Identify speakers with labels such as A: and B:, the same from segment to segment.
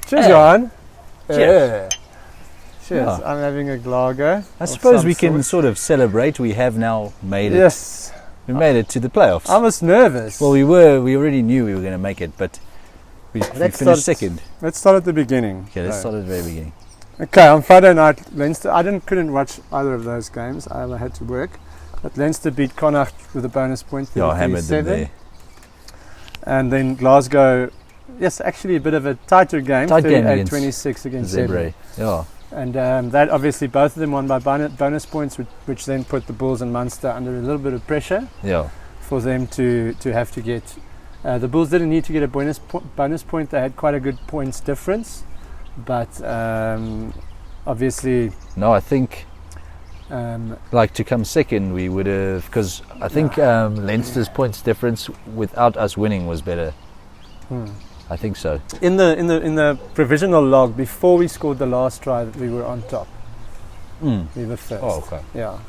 A: Cheers, Johan.
B: Cheers.
A: Yeah. Cheers.
B: Yeah.
A: I'm having a lager.
B: I suppose we can sort of celebrate. We have now made it.
A: Yes.
B: We made it to the playoffs.
A: I was nervous.
B: Well, we already knew we were going to make it, but we finished second.
A: Let's start at the beginning.
B: Okay, let's start at the very beginning.
A: Okay, on Friday night, Leinster. couldn't watch either of those games. I had to work. But Leinster beat Connacht with a bonus point.
B: Yeah, hammered them
A: 37.
B: there.
A: And then Glasgow, yes, actually a bit of a tighter game.
B: Tight game
A: 38-26 against
B: Zebre. Yeah.
A: And that obviously both of them won by bonus points, which then put the Bulls and Munster under a little bit of pressure.
B: Yeah.
A: For them to have to get. The Bulls didn't need to get a bonus point. They had quite a good points difference, but obviously.
B: No, I think. To come second, we would have, because I think Leinster's points difference without us winning was better. I think so.
A: In the provisional log, before we scored the last try, we were on top. We were first.
B: Oh, okay.
A: Yeah.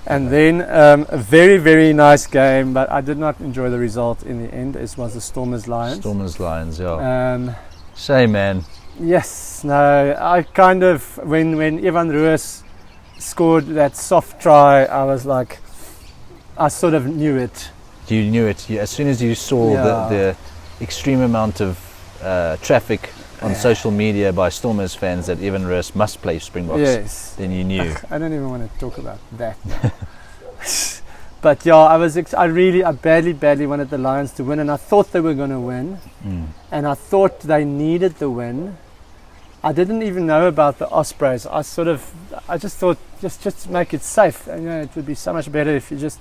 A: And then a very, very nice game, but I did not enjoy the result in the end. It was the Stormers Lions.
B: Stormers Lions, yeah. Shame, man.
A: Yes. No. I kind of when Evan Ruiz scored that soft try, I was like, I sort of knew it.
B: You knew it. As soon as you saw the extreme amount of traffic on social media by Stormers fans that Evan Ruiz must play Springboks,
A: yes,
B: then you knew.
A: I don't even want to talk about that. But yeah, I badly wanted the Lions to win, and I thought they were going to win, and I thought they needed the win. I didn't even know about the Ospreys. I just thought just make it safe. You know, it would be so much better if you just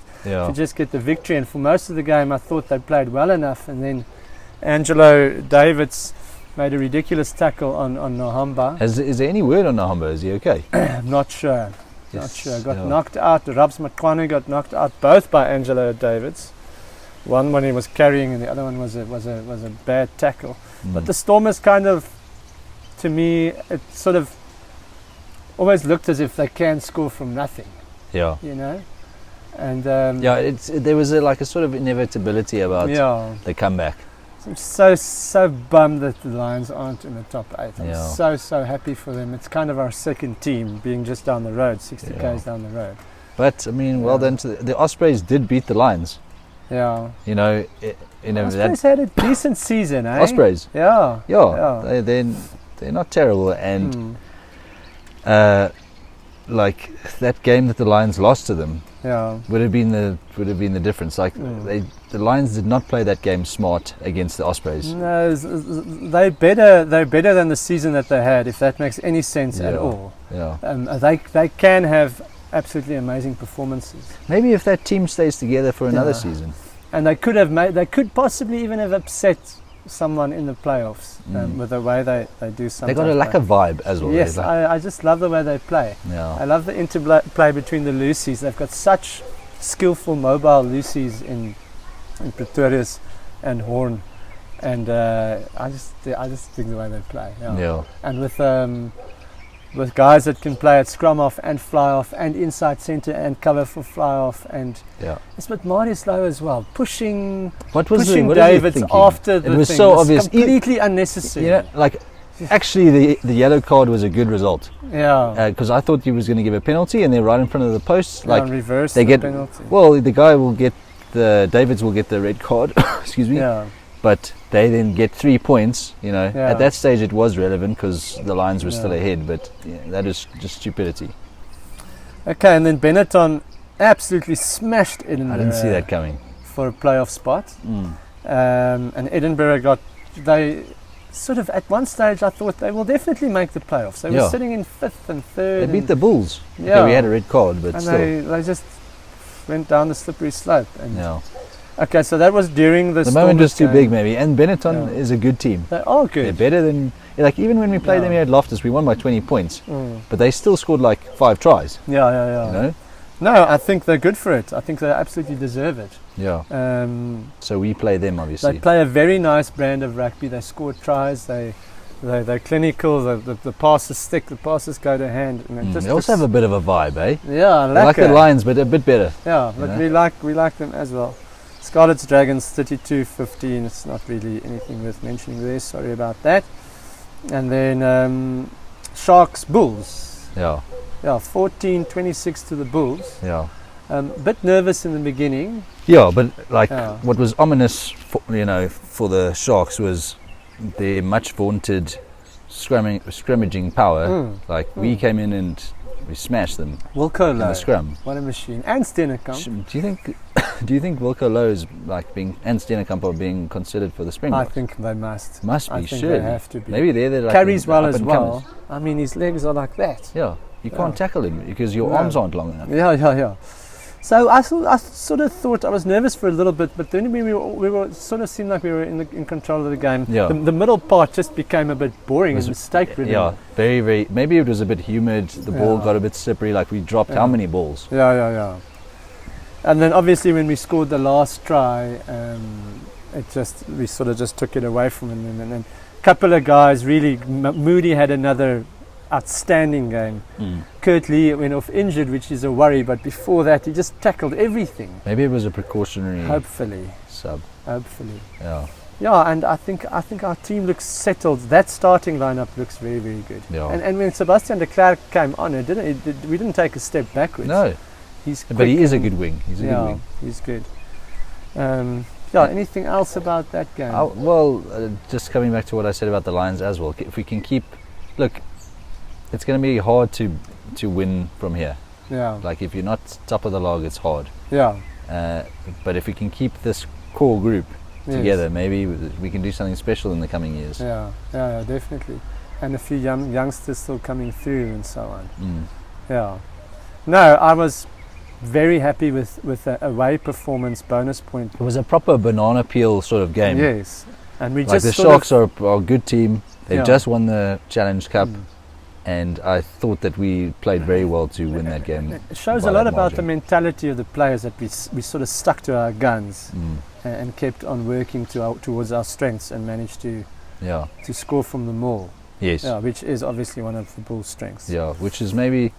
A: get the victory. And for most of the game, I thought they played well enough. And then Angelo Davids made a ridiculous tackle on Nahamba.
B: Is there any word on Nahamba? Is he okay?
A: I'm not sure. Not sure. Got knocked out. Rabs Makwanu got knocked out both by Angelo Davids. One when he was carrying, and the other one was a bad tackle. But the Stormers kind of. To me, it sort of always looked as if they can score from nothing. Yeah. You know? And
B: there was a sort of inevitability about the comeback.
A: I'm so bummed that the Lions aren't in the top 8. I'm so happy for them. It's kind of our second team, being just down the road, 60 k's down the road.
B: But I mean, well done to the Ospreys. Did beat the Lions.
A: Yeah.
B: You know,
A: Ospreys had a decent season, eh?
B: Ospreys.
A: Yeah.
B: They're not terrible, and that game that the Lions lost to them would have been the difference. The Lions did not play that game smart against the Ospreys.
A: No, they're better than the season that they had, if that makes any sense at all.
B: Yeah.
A: They can have absolutely amazing performances.
B: Maybe if that team stays together for another season,
A: and they could possibly even have upset someone in the playoffs with the way they do something.
B: They got a lack of vibe as well.
A: Yes, I just love the way they play.
B: Yeah.
A: I love the interplay between the Lucies. They've got such skillful mobile Lucies in Pretorius and Horn, and I just think the way they play. Yeah. And with guys that can play at scrum off and fly off and inside centre and cover for fly off, and it's with Marius Lowe as well, pushing Davids after the thing. It was so obvious, completely unnecessary.
B: Actually the yellow card was a good result.
A: Yeah.
B: Because I thought he was going to give a penalty, and they're right in front of the post.
A: Reverse the penalty.
B: Well, the guy will get Davids will get the red card. Excuse me.
A: Yeah.
B: But they then get 3 points. You know, at that stage it was relevant because the Lions were still ahead. But that is just stupidity. Okay,
A: and then Benetton absolutely smashed Edinburgh.
B: I didn't see that coming.
A: For a playoff spot. And Edinburgh they sort of at one stage I thought they will definitely make the playoffs. They were sitting in 5th and 3rd.
B: They beat the Bulls. Yeah, okay, we had a red card, but still.
A: They just went down the slippery slope. And okay, so that was during the
B: moment was too big maybe, and Benetton is a good team.
A: They are good.
B: They're better than, even when we played them here at Loftus, we won by 20 points, but they still scored 5 tries.
A: Yeah.
B: You know?
A: No, I think they're good for it. I think they absolutely deserve it.
B: Yeah. So we play them, obviously.
A: They play a very nice brand of rugby. They score tries. They're clinical. The passes stick. The passes go to hand. And
B: they also have a bit of a vibe, eh?
A: Yeah,
B: like the Lions, but a bit better.
A: Yeah, but we like them as well. Scarlet's Dragons 32-15. It's not really anything worth mentioning there. Sorry about that. And then Sharks Bulls.
B: Yeah.
A: Yeah, 14-26 to the Bulls.
B: Yeah.
A: Bit nervous in the beginning.
B: Yeah, but like
A: Yeah.
B: what was ominous, for the Sharks was their much vaunted scrimmaging power. Like we came in and we smashed them
A: Wilco
B: in the
A: Lowe,
B: scrum.
A: what a machine. And Steenekamp.
B: Do you think Wilco Lowe is and Steenekamp are being considered for the
A: I
B: Springboks?
A: think they must.
B: Must
A: I
B: be,
A: think
B: surely.
A: they have to be.
B: Maybe they're like
A: Carries
B: the
A: well
B: up
A: as
B: and
A: well.
B: comers.
A: I mean, his legs are like that.
B: Yeah, you can't tackle him because your
A: No.
B: arms aren't long enough.
A: Yeah. So I sort of thought I was nervous for a little bit, but then we were sort of seemed like we were in control of the game.
B: Yeah.
A: The middle part just became a bit boring and mistake-ridden.
B: Yeah, very, very. Maybe it was a bit humid. The ball got a bit slippery. Like we dropped how many balls?
A: Yeah. And then obviously when we scored the last try, we sort of just took it away from him. And then a couple of guys really. Moody had another outstanding game. Kurt Lee went off injured, which is a worry, but before that he just tackled everything.
B: Maybe it was a precautionary
A: Hopefully.
B: Yeah.
A: Yeah, and I think our team looks settled. That starting lineup looks very, very good.
B: Yeah.
A: And when Sebastian de Klerk came on, we didn't take a step backwards.
B: No,
A: He's
B: but he
A: quick
B: is a
A: and-
B: good wing. He's a good wing.
A: He's good. Anything else about that game?
B: Just coming back to what I said about the Lions as well. If we can look, it's going to be hard to win from here.
A: Yeah.
B: Like if you're not top of the log, it's hard.
A: Yeah.
B: But if we can keep this core group
A: Yes.
B: together, maybe we can do something special in the coming years.
A: Yeah, definitely. And a few youngsters still coming through and so on. Yeah. No, I was very happy with the away performance bonus point.
B: It was a proper banana peel sort of game.
A: Yes. And we
B: Like
A: just
B: the
A: sort
B: Sharks are a good team. They've
A: Yeah.
B: just won the Challenge Cup, and I thought that we played very well to win that game.
A: It shows
B: by
A: a lot
B: that
A: about the
B: margin.
A: mentality of the players that we sort of stuck to our guns and kept on working towards our strengths and managed to score from the maul.
B: Yes.
A: Yeah, which is obviously one of the Bulls' strengths.
B: Yeah, which is maybe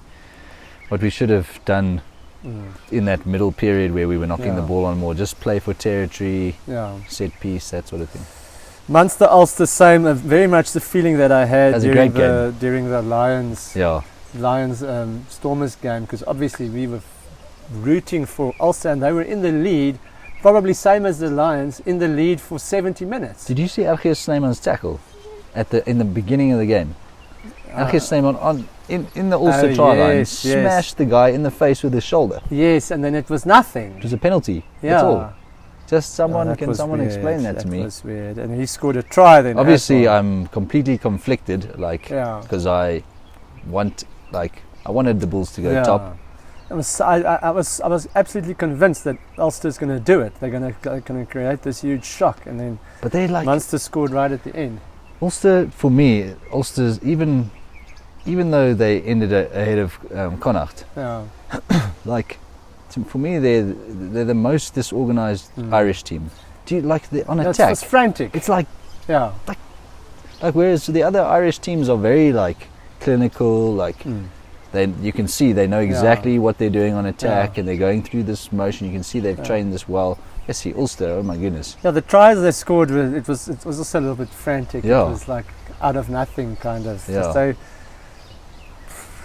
B: what we should have done in that middle period where we were knocking the ball on more. Just play for territory, set piece, that sort of thing.
A: Munster Ulster, same, very much the feeling that I had
B: That's a
A: during
B: great
A: the Lions Stormers game, because obviously we were rooting for Ulster and they were in the lead, probably same as the Lions, in the lead for 70 minutes.
B: Did you see Argeus Snyman's tackle in the beginning of the game? Argeus Snyman in the Ulster try line smashed the guy in the face with his shoulder.
A: Yes, and then it was nothing.
B: It was a penalty.
A: Yeah.
B: That's all. Just someone
A: Can someone
B: explain that to me?
A: That was weird. And he scored a try then.
B: Obviously,
A: as well.
B: I'm completely conflicted, because I wanted the Bulls to go top.
A: I was absolutely convinced that Ulster's going to do it. They're going to create this huge shock, and then
B: But they
A: Munster scored right at the end.
B: Ulster's even though they ended ahead of Connacht, for me they're the most disorganized Irish team. Do you on attack?
A: It's frantic.
B: It's like whereas the other Irish teams are very clinical, you can see they know exactly what they're doing on attack and they're going through this motion. You can see they've trained this well. Yes, see Ulster, oh my goodness.
A: Yeah, the tries they scored it was also a little bit frantic.
B: Yeah.
A: It was like out of nothing kind of.
B: Yeah.
A: So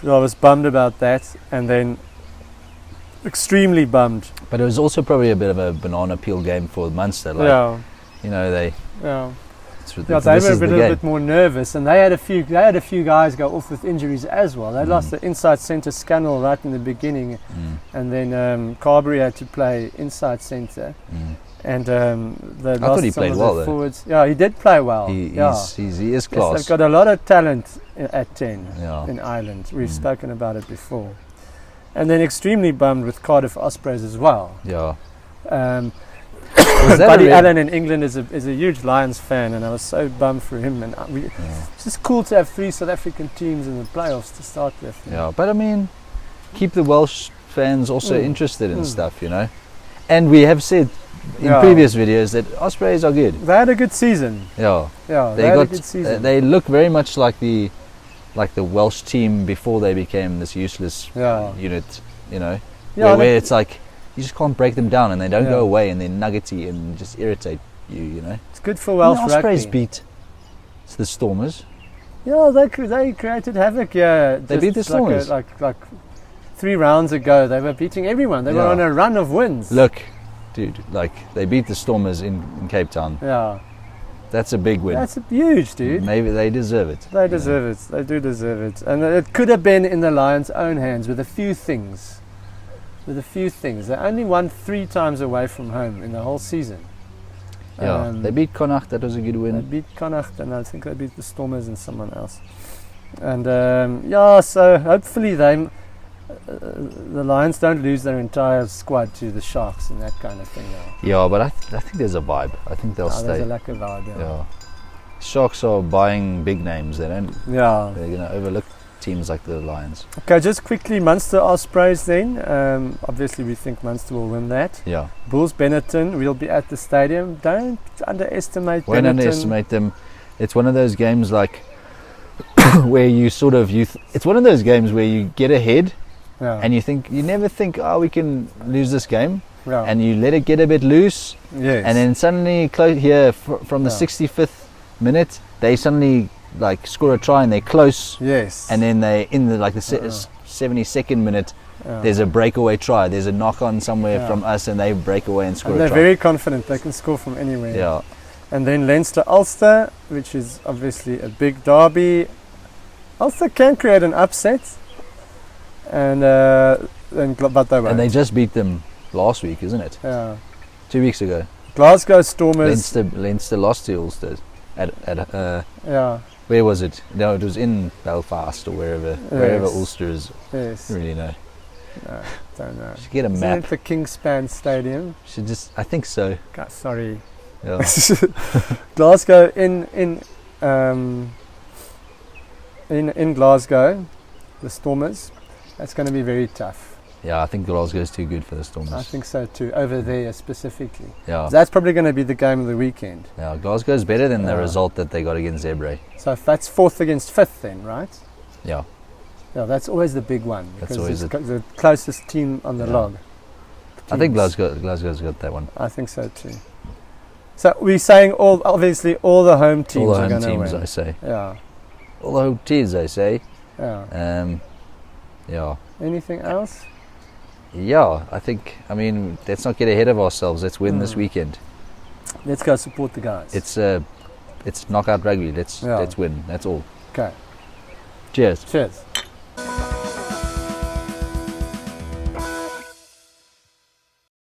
A: I was bummed about that, and then extremely bummed.
B: But it was also probably a bit of a banana peel game for Munster. They
A: they
B: this
A: were
B: is
A: a
B: the
A: little
B: game.
A: bit more nervous, and they had a few guys go off with injuries as well. They lost the inside centre Scannell right in the beginning, and then Carberry had to play inside centre, and they lost some of the forwards. Yeah, he did play well.
B: He is class.
A: Yes, they've got a lot of talent at 10
B: Yeah.
A: in Ireland. We've spoken about it before, and then extremely bummed with Cardiff Ospreys as well.
B: Yeah.
A: Buddy Allen in England is a huge Lions fan, and I was so bummed for him. And it's just cool to have 3 South African teams in the playoffs to start with.
B: Yeah, but I mean, keep the Welsh fans also interested in stuff, And we have said in previous videos that Ospreys are good.
A: They had a good season.
B: Yeah,
A: they had a good season.
B: They look very much like the Welsh team before they became this useless unit. Where it's like. You just can't break them down, and they don't go away, and they're nuggety and just irritate you.
A: It's good for Welsh
B: Ospreys
A: rugby.
B: beat the Stormers
A: Yeah, they created havoc. Yeah,
B: They beat the Stormers.
A: like 3 rounds ago. They were beating everyone. They were
B: Yeah.
A: on a run of wins.
B: Look, dude, like they beat the Stormers in Cape Town.
A: Yeah,
B: That's a big win.
A: that's huge, dude.
B: Maybe they deserve it.
A: They deserve it. They do deserve it. And it could have been in the Lions' own hands with a few things. They only won 3 times away from home in the whole season.
B: Yeah, they beat Connacht. That was a good
A: They
B: win.
A: beat Connacht, and I think they beat the Stormers and someone else. And so hopefully the Lions don't lose their entire squad to the Sharks and that kind of thing now.
B: Yeah, but I think there's a vibe. I think they'll
A: There's
B: stay.
A: a lack of vibe.
B: Yeah. Sharks are buying big names. They don't.
A: Yeah.
B: They're going to overlook teams like the Lions.
A: Okay, just quickly, Munster Ospreys then. Obviously, we think Munster will win that.
B: Yeah.
A: Bulls Benetton, we'll be at the stadium. Don't underestimate
B: Won't
A: Benetton.
B: underestimate them. It's one of those games like where you sort of it's one of those games where you get ahead
A: Yeah.
B: and you never think, oh, we can lose this game,
A: Yeah.
B: and you let it get a bit loose,
A: yes.
B: and then suddenly from the
A: Yeah.
B: 65th minute they suddenly like score a try and they're close,
A: yes.
B: and then they in the 72nd minute
A: Yeah.
B: there's a breakaway try, there's a knock on somewhere
A: Yeah.
B: from us, and they break away and score
A: And
B: a
A: they're
B: try.
A: very confident they can score from anywhere.
B: Yeah.
A: And then Leinster Ulster, which is obviously a big derby. Ulster can create an upset, but they won't.
B: And they just beat them last week, isn't it?
A: Yeah.
B: 2 weeks ago.
A: Glasgow Stormers.
B: Leinster lost to Ulster at
A: Yeah.
B: where was it? No, it was in Belfast or wherever Ulster is.
A: Yes.
B: I don't really know.
A: No, don't know.
B: Should get a
A: Isn't
B: map.
A: it the Kingspan Stadium?
B: I think so.
A: Sorry.
B: Yeah.
A: Glasgow in Glasgow, the Stormers. That's going to be very tough.
B: Yeah, I think Glasgow's too good for the Stormers.
A: I think so too. Over there specifically.
B: Yeah.
A: That's probably going to be the game of the weekend.
B: Yeah, Glasgow's better than the
A: Yeah.
B: result that they got against Zebre.
A: So if that's 4th against 5th then, right?
B: Yeah.
A: Yeah, that's always the big one.
B: That's
A: Because
B: always
A: it's the closest team on the
B: Yeah.
A: log.
B: I think
A: Teams.
B: Glasgow's got that one.
A: I think so too. So we're saying obviously all the home teams
B: All the
A: are
B: home
A: going to
B: teams,
A: win.
B: I say.
A: Yeah,
B: All the home teams, I say.
A: yeah.
B: Yeah.
A: Anything else?
B: Yeah, I mean, let's not get ahead of ourselves. Let's win this weekend.
A: Let's go support the guys.
B: It's knockout rugby. Let's win. That's all.
A: Okay.
B: Cheers.
A: Cheers.